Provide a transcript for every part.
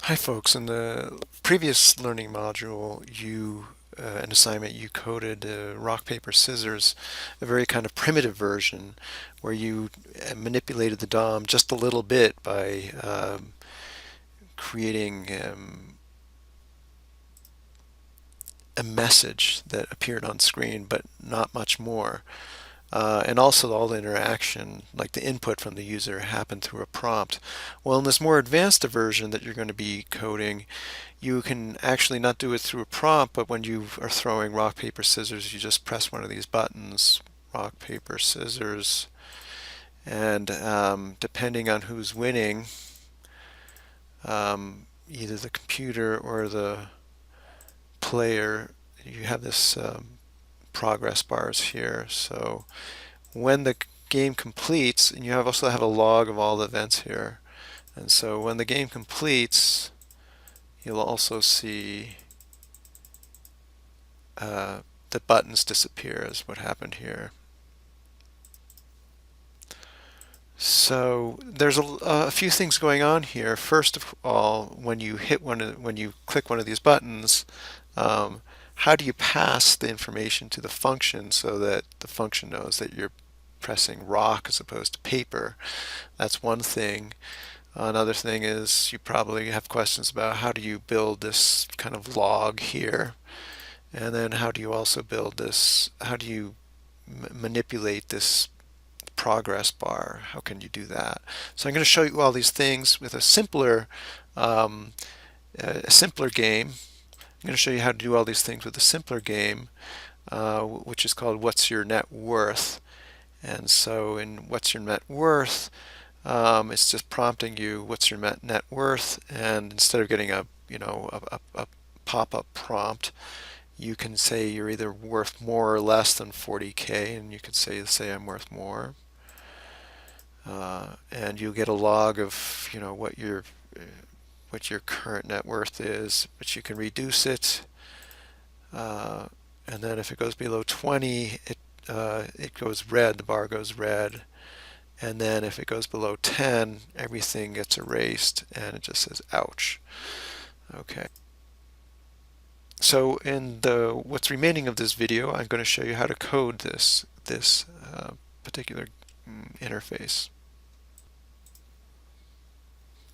Hi folks, in the previous learning module, an assignment, you coded rock, paper, scissors, a very kind of primitive version where you manipulated the DOM just a little bit by creating a message that appeared on screen, but not much more. And also all the interaction, like the input from the user, happened through a prompt. Well, in this more advanced version that you're going to be coding, you can actually not do it through a prompt, but when you are throwing rock, paper, scissors, you just press one of these buttons, rock, paper, scissors, and depending on who's winning, either the computer or the player, you have this progress bars here. So when the game completes, and you also have a log of all the events here, and so when the game completes, you'll also see the buttons disappear is what happened here. So there's a few things going on here. First of all, when you click one of these buttons, how do you pass the information to the function so that the function knows that you're pressing rock as opposed to paper? That's one thing. Another thing is you probably have questions about how do you build this kind of log here, and then how do you also build this? How do you manipulate this progress bar? How can you do that? So I'm going to show you all these things with um, a simpler game. I'm going to show you how to do all these things with a simpler game, which is called What's Your Net Worth? And so in What's Your Net Worth, it's just prompting you what's your net worth, and instead of getting a pop-up prompt, you can say you're either worth more or less than 40K, and you could say I'm worth more. And you'll get a log of what your current net worth is, but you can reduce it. And then if it goes below 20, it goes red. The bar goes red. And then if it goes below 10, everything gets erased, and it just says ouch. Okay. So in the what's remaining of this video, I'm going to show you how to code this particular interface.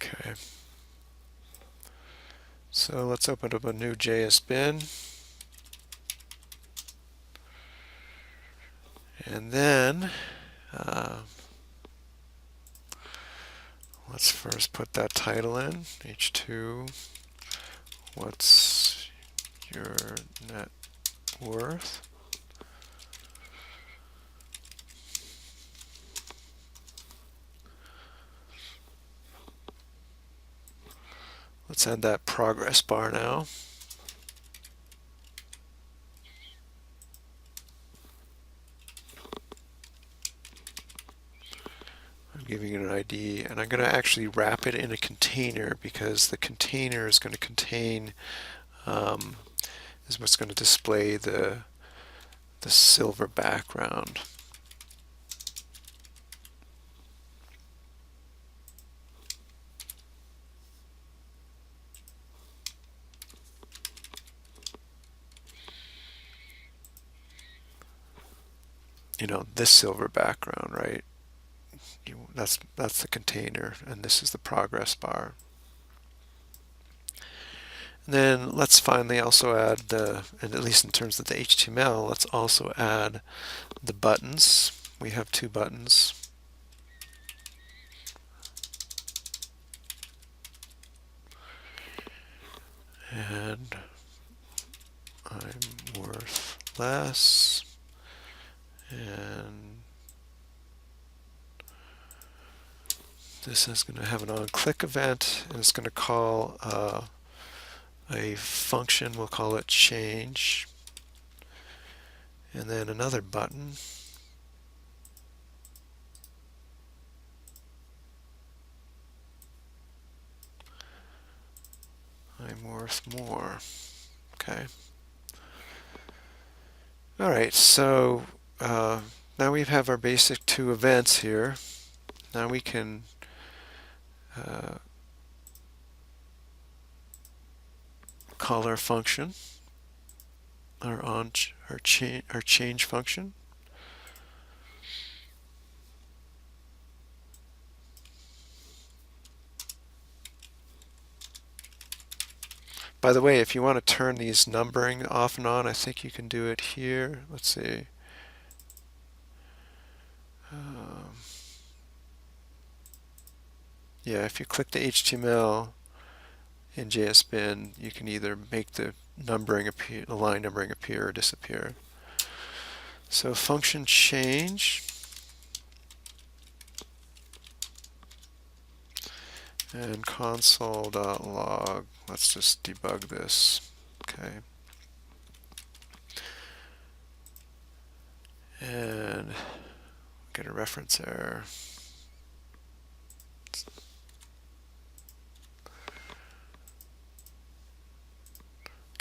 Okay. So let's open up a new JS bin. And then let's first put that title in, H2, what's your net worth? Let's add that progress bar now. I'm giving it an ID, and I'm going to actually wrap it in a container because the container is going to contain is what's going to display the silver background. This silver background, right? That's the container, and this is the progress bar. And then let's finally also add and at least in terms of the HTML, let's also add the buttons. We have two buttons. And I'm worth less. And this is going to have an on-click event, and it's going to call a function. We'll call it change. And then another button. I'm worth more. Okay. All right, so now we have our basic two events here. Now we can call our function, our change function. By the way, if you want to turn these numbering off and on, I think you can do it here. Let's see. Yeah, if you click the HTML in JSBin, you can either make the numbering appear, the line numbering appear or disappear. So function change, and console.log. Let's just debug this. Okay. And get a reference error.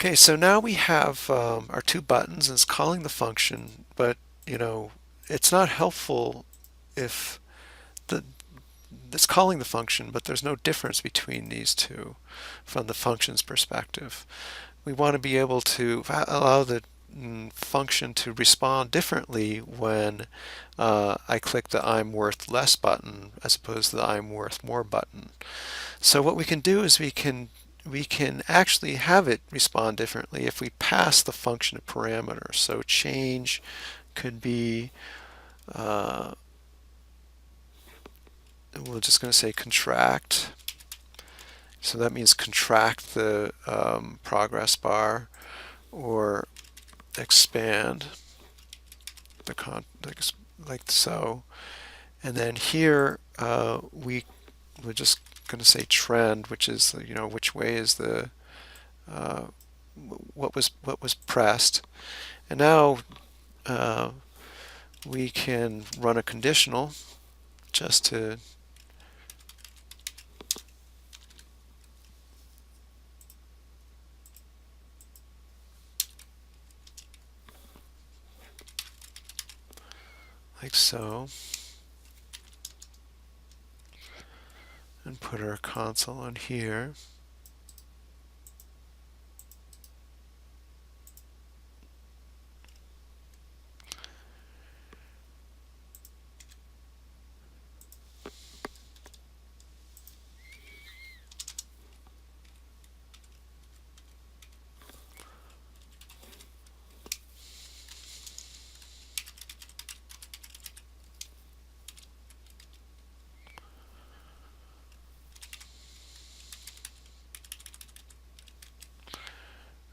Okay, so now we have our two buttons, and it's calling the function, but it's not helpful if it's calling the function, but there's no difference between these two from the function's perspective. We want to be able to allow the function to respond differently when I click the I'm worth less button as opposed to the I'm worth more button. So what we can do is we can actually have it respond differently if we pass the function a parameter. So change could be we're just going to say contract. So that means contract the progress bar, or expand the like so. And then here we're just going to say trend, which is which way is the what was pressed. And now we can run a conditional just to like so, and put our console on here.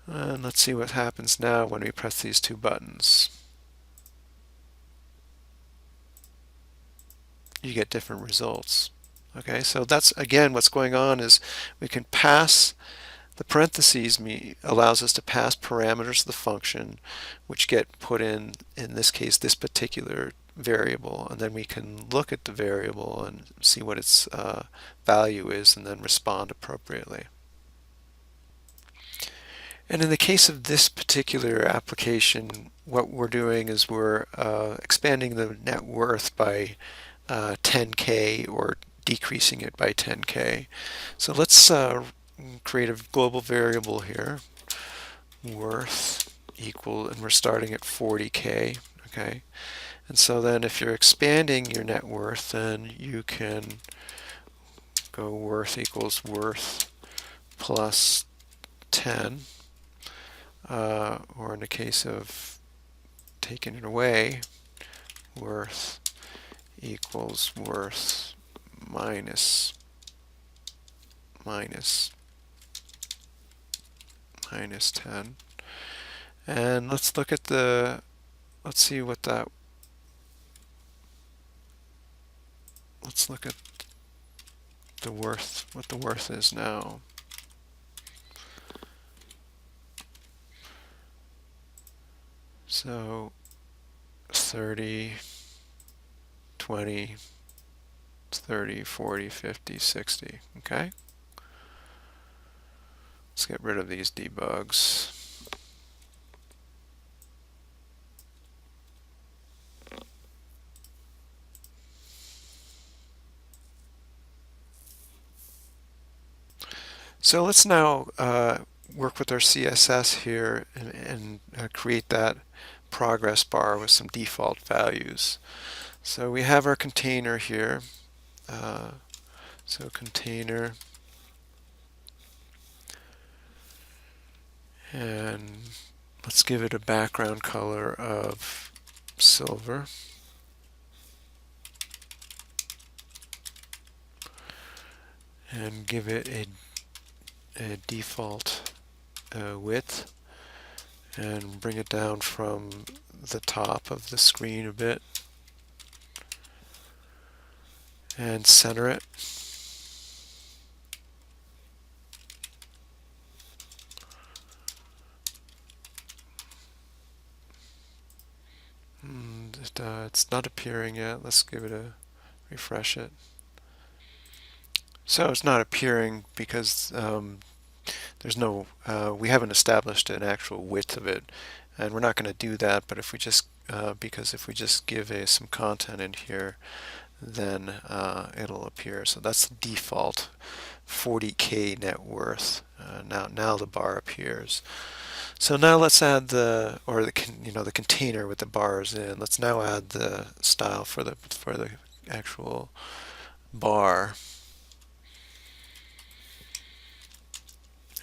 And let's see what happens now when we press these two buttons. You get different results. Okay, so that's again what's going on is we can pass the parentheses allows us to pass parameters of the function which get put in this case, this particular variable, and then we can look at the variable and see what its value is and then respond appropriately. And in the case of this particular application, what we're doing is we're expanding the net worth by 10K or decreasing it by 10K. So let's create a global variable here, worth equal, and we're starting at 40K. Okay, and so then if you're expanding your net worth, then you can go worth equals worth plus 10. Or in the case of taking it away, worth equals worth minus 10. And let's look at let's see what that, let's look at the worth, what the worth is now. So 30, 20, 30, 40, 50, 60. Okay? Let's get rid of these debugs. So let's now work with our CSS here and create that progress bar with some default values. So we have our container here. So container, and let's give it a background color of silver. And give it a default width, and bring it down from the top of the screen a bit, and center it. And it's not appearing yet. Let's give it a refresh it. So it's not appearing because there's no, we haven't established an actual width of it, and we're not going to do that. But if we just, because if we just give some content in here, then it'll appear. So that's the default 40K net worth. Now the bar appears. So now let's add the the container with the bars in. Let's now add the style for the actual bar,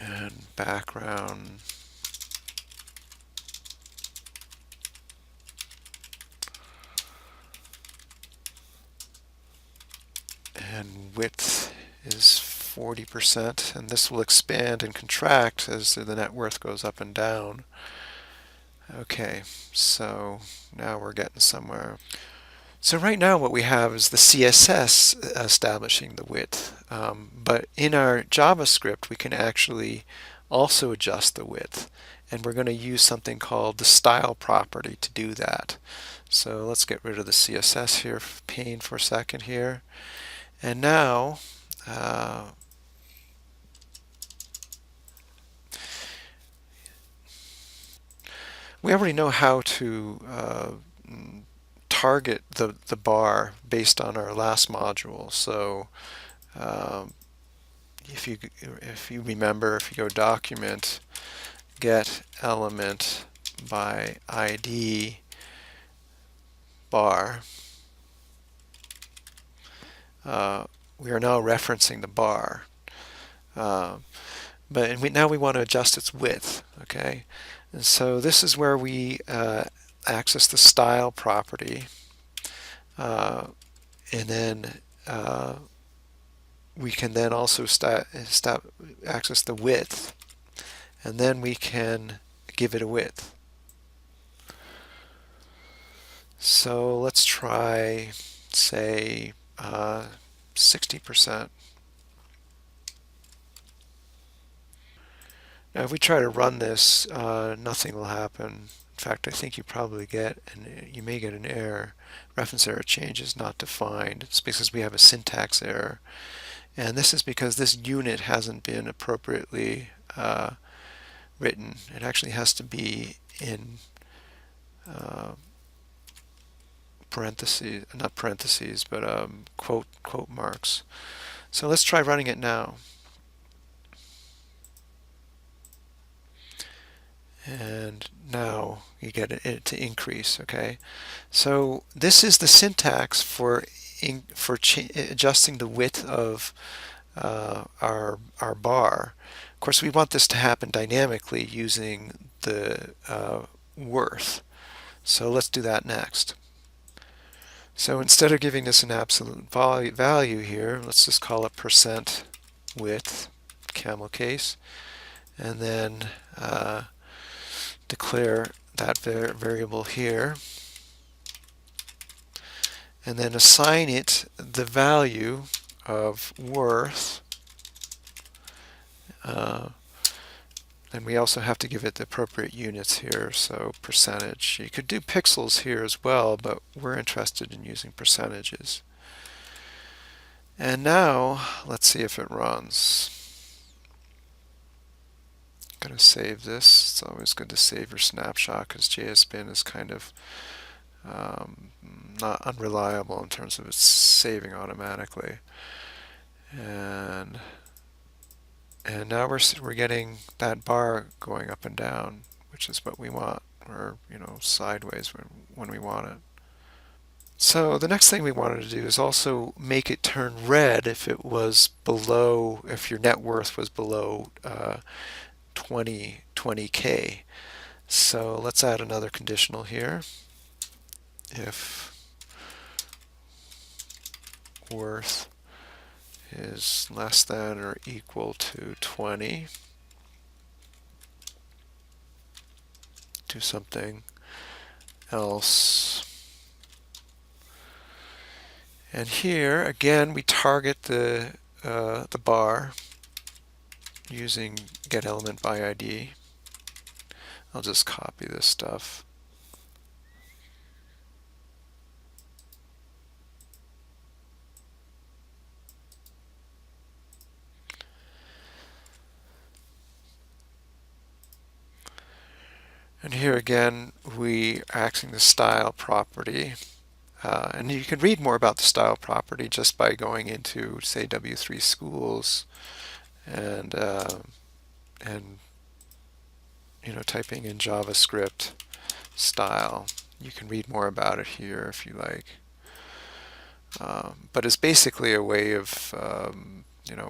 and background. And width is 40%, and this will expand and contract as the net worth goes up and down. Okay, so now we're getting somewhere. So right now what we have is the CSS establishing the width, but in our JavaScript we can actually also adjust the width, and we're going to use something called the style property to do that. So let's get rid of the CSS here pane for a second here, and now we already know how to target the bar based on our last module. So if you remember, if you go document, get element by ID bar, we are now referencing the bar. Now we want to adjust its width. Okay, and so this is where we access the style property, and then we can then also access the width, and then we can give it a width. So let's try, say, 60%. Now if we try to run this, nothing will happen. In fact, I think you may get an error. Reference error change is not defined. It's because we have a syntax error. And this is because this unit hasn't been appropriately written. It actually has to be in parentheses, not parentheses, but quote marks. So let's try running it now. And now you get it to increase. Okay, so this is the syntax for adjusting the width of our bar. Of course, we want this to happen dynamically using the worth. So let's do that next. So instead of giving this an absolute value here, let's just call it percent width, camel case, and then declare that variable here, and then assign it the value of worth, and we also have to give it the appropriate units here, so percentage. You could do pixels here as well, but we're interested in using percentages. And now let's see if it runs. I'm going to save this. It's always good to save your snapshot because JSBin is kind of not unreliable in terms of its saving automatically. And now we're getting that bar going up and down, which is what we want, or sideways when we want it. So the next thing we wanted to do is also make it turn red if it was below, if your net worth was below 20K. So let's add another conditional here. If worth is less than or equal to 20, do something else. And here again we target the bar using getElementById. I'll just copy this stuff. And here again we are accessing the style property. And you can read more about the style property just by going into, say, W3 Schools and typing in JavaScript style. You can read more about it here if you like. But it's basically a way of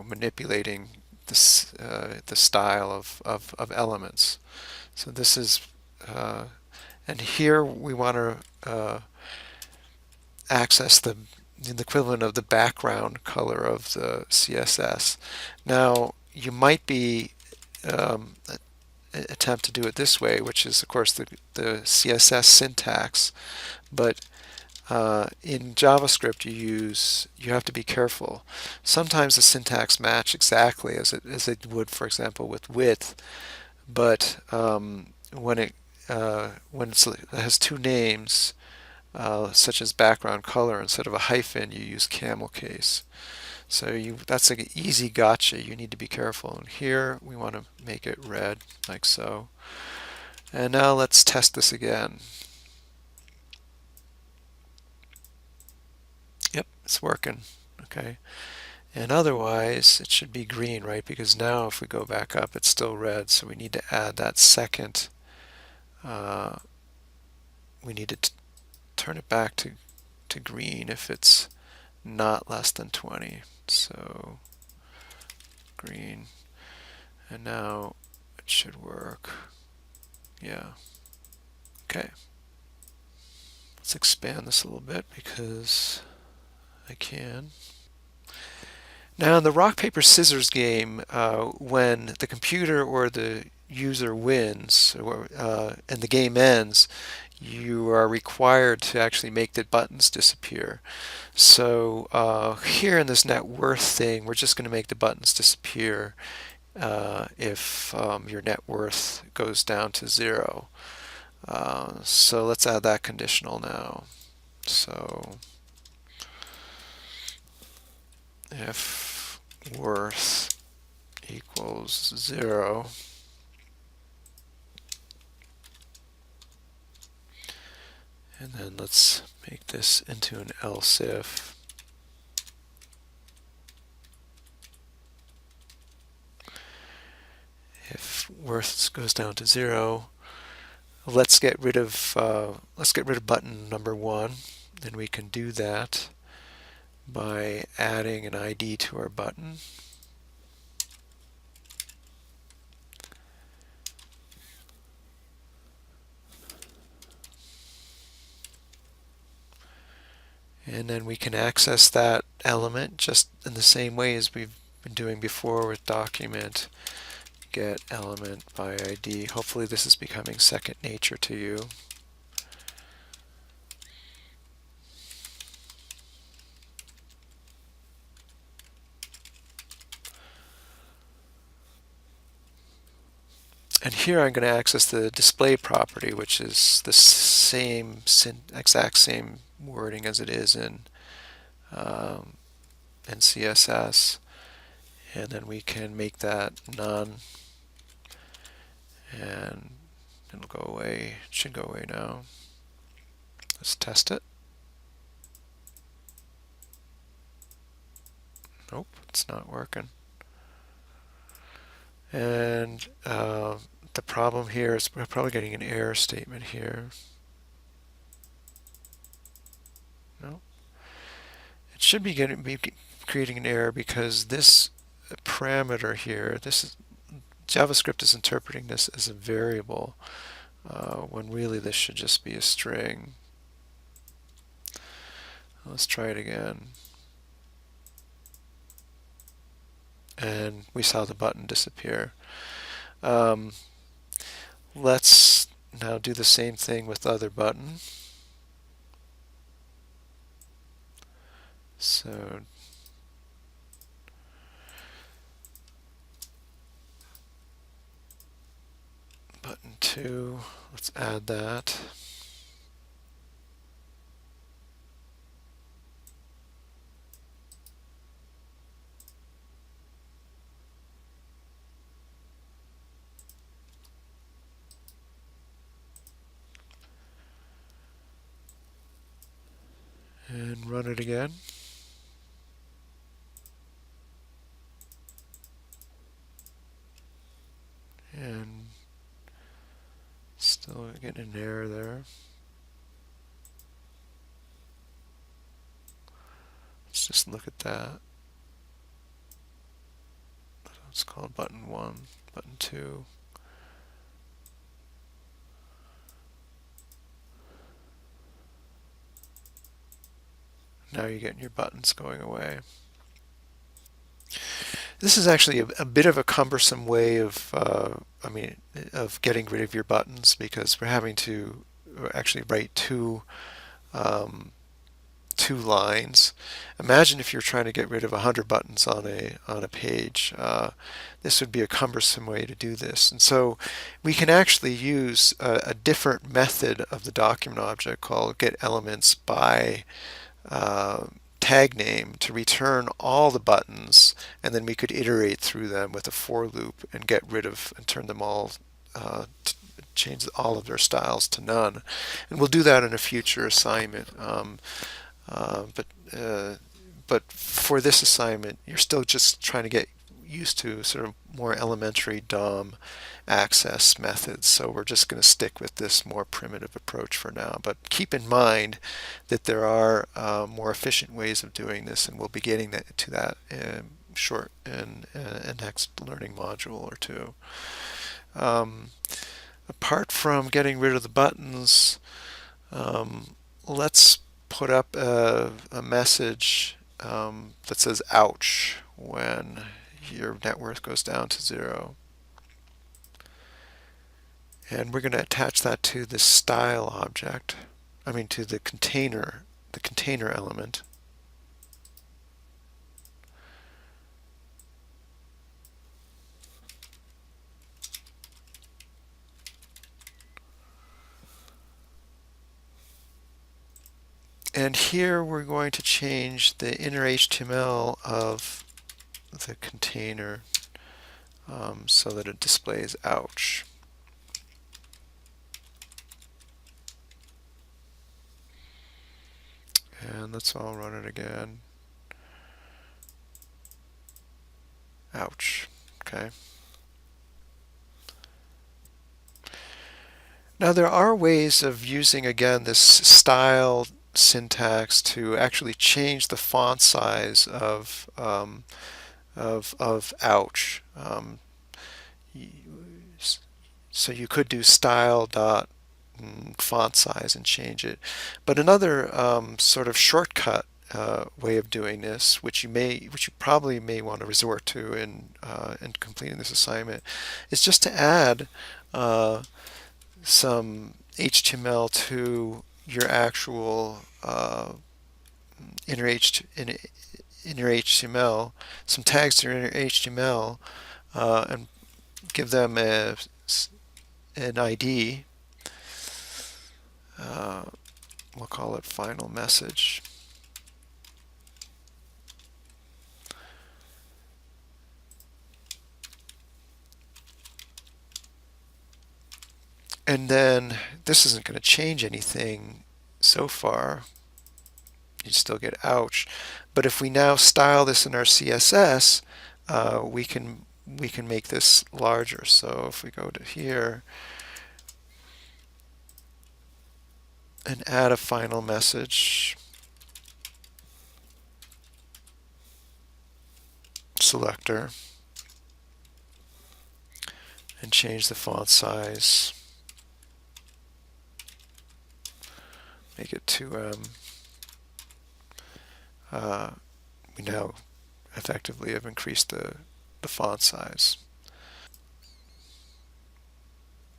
manipulating this, the style of elements. So this is, and here we want to access the equivalent of the background color of the CSS. Now you might be attempt to do it this way, which is of course the CSS syntax, but in JavaScript you have to be careful. Sometimes the syntax match exactly as it would, for example, with width, but when it has two names, such as background color, instead of a hyphen you use camel case. So that's like an easy gotcha. You need to be careful. And here we want to make it red, like so. And now let's test this again. Yep, it's working. Okay. And otherwise it should be green, right? Because now if we go back up it's still red, so we need to add that second, we need to turn it back to green if it's not less than 20. So green, and now it should work. Yeah. Okay. Let's expand this a little bit because I can. Now in the rock paper scissors game, when the computer or the user wins and the game ends, you are required to actually make the buttons disappear. So here in this net worth thing, we're just going to make the buttons disappear if your net worth goes down to 0. So let's add that conditional now. So if worth equals 0, and then let's make this into an else if. If worth goes down to 0, let's get rid of button number 1, and we can do that by adding an ID to our button. And then we can access that element just in the same way as we've been doing before with document getElementById. Hopefully this is becoming second nature to you. And here I'm going to access the display property, which is the exact same wording as it is in CSS. And then we can make that none, and it'll go away. It should go away now. Let's test it. Nope, it's not working. And the problem here is we're probably getting an error statement here. No, it should be creating an error because this parameter here, this is JavaScript is interpreting this as a variable when really this should just be a string. Let's try it again. And we saw the button disappear. Um, let's now do the same thing with the other button. So button 2, let's add that. And run it again. And still getting an error there. Let's just look at that. It's called button 1, button 2. Now you're getting your buttons going away. This is actually a bit of a cumbersome way of, of getting rid of your buttons because we're having to actually write um, two lines. Imagine if you're trying to get rid of 100 buttons on a page. This would be a cumbersome way to do this. And so we can actually use a different method of the document object called getElementsBy tag name to return all the buttons, and then we could iterate through them with a for loop and get rid of and turn them all change all of their styles to none. And we'll do that in a future assignment. Uh, but uh, but for this assignment, you're still just trying to get used to sort of more elementary DOM access methods. So we're just going to stick with this more primitive approach for now. But keep in mind that there are more efficient ways of doing this, and we'll be getting to that in a next learning module or two. Um, Apart from getting rid of the buttons, let's put up a message that says ouch when your net worth goes down to 0. And we're going to attach that to the style object, to the container element. And here we're going to change the inner HTML of the container so that it displays ouch. And let's all run it again. Ouch. Okay. Now there are ways of using, again, this style syntax to actually change the font size of ouch. So you could do style dot font size and change it. But another sort of shortcut way of doing this, which you probably may want to resort to in completing this assignment, is just to add some HTML to your actual inner HTML, some tags to your inner HTML, and give them an ID. We'll call it final message. And then this isn't going to change anything so far. You still get ouch. But if we now style this in our CSS, we can we can make this larger. So if we go to here and add a final message selector and change the font size, make it 2M, we now effectively have increased the font size.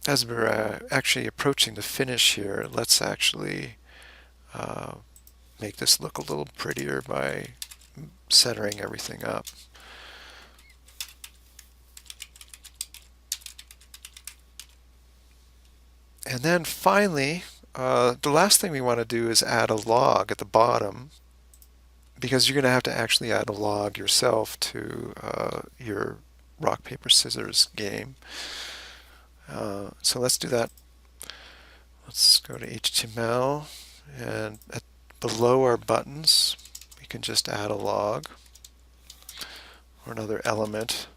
As we're actually approaching the finish here, let's actually uh, make this look a little prettier by centering everything up. And then finally, the last thing we want to do is add a log at the bottom, because you're going to have to actually add a log yourself to your rock, paper, scissors game. So let's do that. Let's go to HTML, and below our buttons, we can just add a log or another element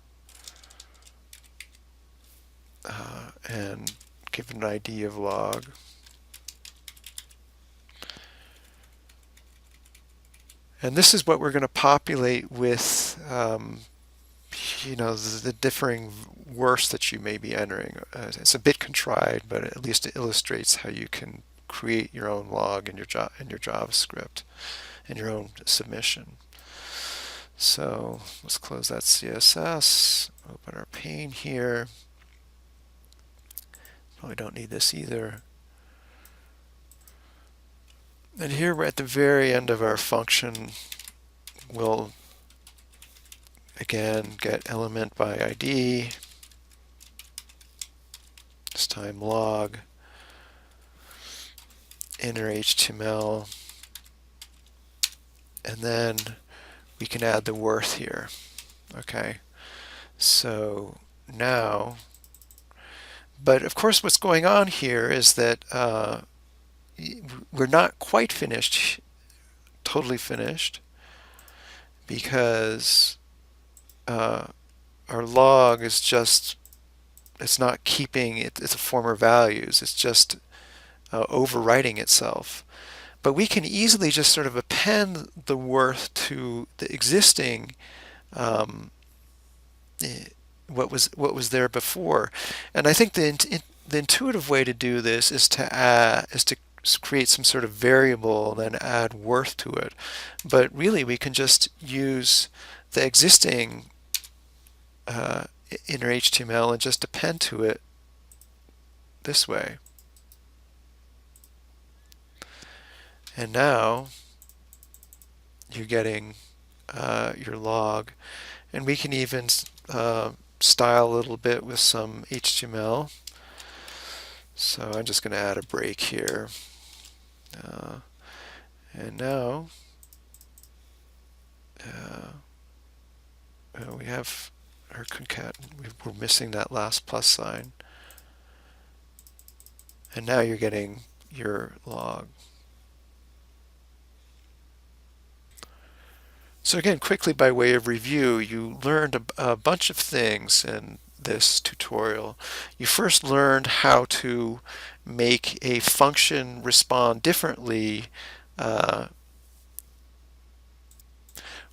and give it an ID of log. And this is what we're going to populate with the differing words that you may be entering. It's a bit contrived, but at least it illustrates how you can create your own log in your JavaScript and your own submission. So let's close that CSS, open our pane here. Probably don't need this either. And here we're at the very end of our function. We'll again get element by ID, this time log, inner HTML, and then we can add the worth here. Okay, so now, but of course what's going on here is that we're not quite finished, totally finished, because our log is just, it's not keeping it, it's a former values, it's just overwriting itself. But we can easily just sort of append the worth to the existing what was there before. And I think the intuitive way to do this is to create some sort of variable and then add worth to it. But really, we can just use the existing inner HTML and just append to it this way. And now you're getting your log, and we can even style a little bit with some HTML. So I'm just going to add a break here. And now we have our concat. We're missing that last plus sign. And now you're getting your log. So again, quickly by way of review, you learned a bunch of things in this tutorial. You first learned how to make a function respond differently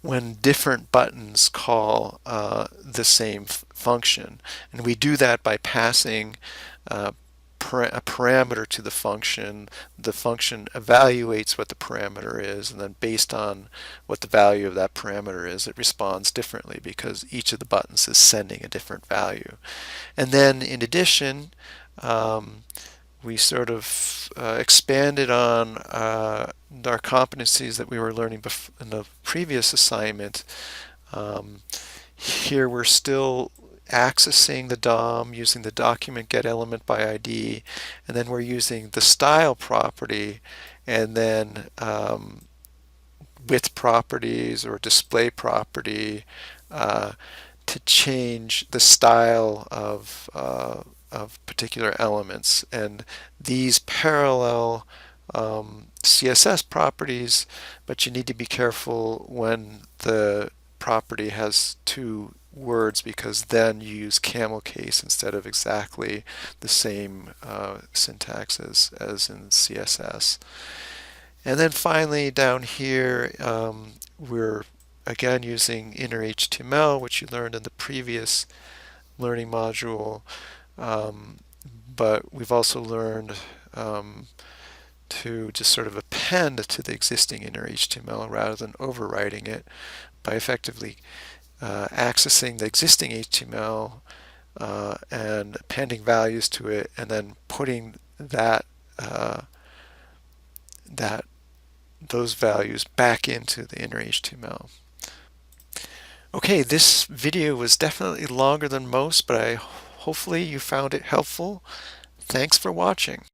when different buttons call the same function. And we do that by passing a parameter to the function. The function evaluates what the parameter is, and then based on what the value of that parameter is, it responds differently because each of the buttons is sending a different value. And then in addition, we sort of expanded on our competencies that we were learning in the previous assignment. Here we're still accessing the DOM using the document get element by ID, and then we're using the style property and then width properties or display property to change the style of particular elements. And these parallel CSS properties, but you need to be careful when the property has two words because then you use camel case instead of exactly the same syntax as in CSS. And then finally down here, we're again using inner HTML, which you learned in the previous learning module. But we've also learned to just sort of append to the existing inner HTML rather than overwriting it by effectively accessing the existing HTML and appending values to it, and then putting that those values back into the inner HTML. Okay, this video was definitely longer than most, but hopefully you found it helpful. Thanks for watching.